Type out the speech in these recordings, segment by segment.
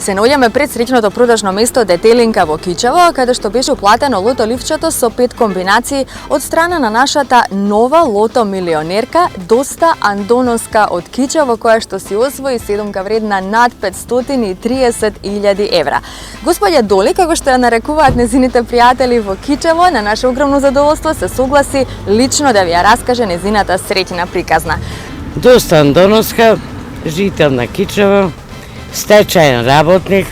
се наоѓаме пред среќното продажно место Детелинка во Кичево, каде што беше уплатено лото ливчето со 5 комбинации од страна на нашата нова лото милионерка Доста Андоновска од Кичево, која што си освои седумка вредна над 530.000 евра. Господја Доли, како што ја нарекуваат незините пријатели во Кичево, на наше огромно задоволство се согласи лично да ви ја раскаже незината среќна приказна. Доста Андоновска, жител на Кичево, стечаен работник,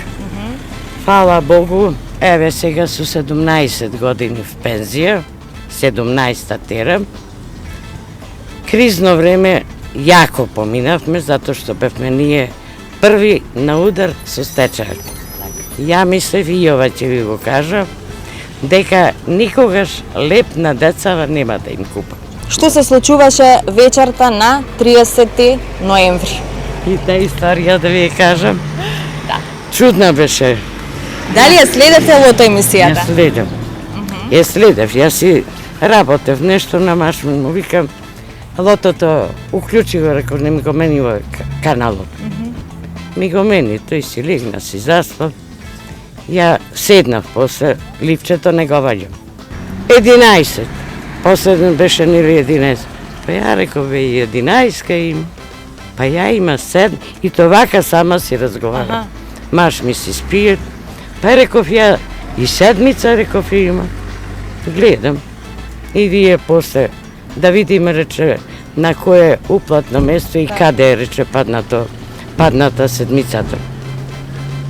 фала Богу, еве сега со 17 години в пензија, 17-та терам. Кризно време јако поминавме, затоа што бевме ние први на удар со стечај. Ја мислев и ова ќе ви го кажа, дека никогаш леп на децава нема да им купам. Што се случуваше вечерта на 30 ноември? И таа историја да ви ја кажам. Да. Чудна беше. Дали ја следете лото емисијата? Ја следам. Ја следев, јас си работев нешто на маш му викам, лотото уклучи го, рекол, не ми го мени во каналот. Ми го мени, тој си легна, си заспав. Ја седнав после, ливчето не го ваѓам. 11. Последно беше нели 11. Па ја реков, бе, 11 има. Па ја има 7 и тоа вака сама си разговара. Маш ми си спиет. Па реков ја и седмица реков има. Гледам. И вие после да видиме, рече, на кое уплатно место и каде е, рече, падната седмицата.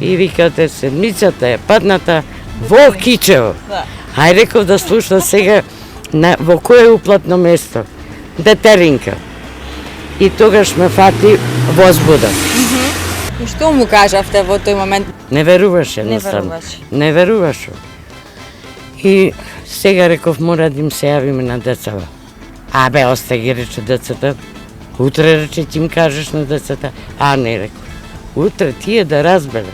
И викате, седмицата е падната во Кичево. Ај реков да слуша сега во кое уплатно место. Детелинка. И тогаш ме фати возбуда. И што му кажавте во тој момент? Не веруваше едноставно. Не веруваше. И сега реков мора да им се јавиме на децава. Абе, оста ги, рече, децата. Утре, рече, ти им кажеш на децата. А не, реков. Утре тие да разбере.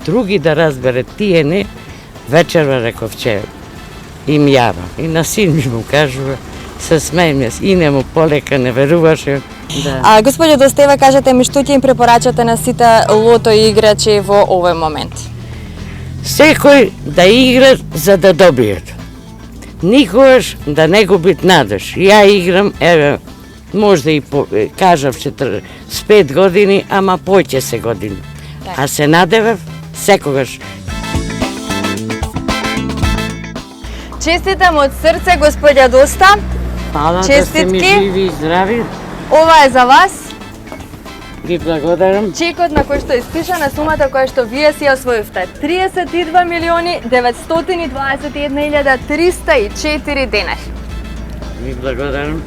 Други да разбере, тие не. Вечерва, реков, че им јава. И на син ми му кажува. Се смеем јас. И не му полека, не веруваше. Да. Господјо Достева, кажете ми, што ќе им препорачате на сите лото играчи во овој момент? Секој да игра за да добијат. Никогаш да не губит надеж. Ја играм, еве, можда и кажав с 5 години, ама поќе се години. А се надевав секогаш. Честитам од срце, господја Доста. Фала да сте ми живи и здрави. Ова е за вас. Ви благодарам. Чекот на кој што испишана сумата која што вие си ја освоивте. 32.921.304 денари. Ви благодарам.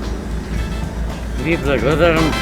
Ви благодарам.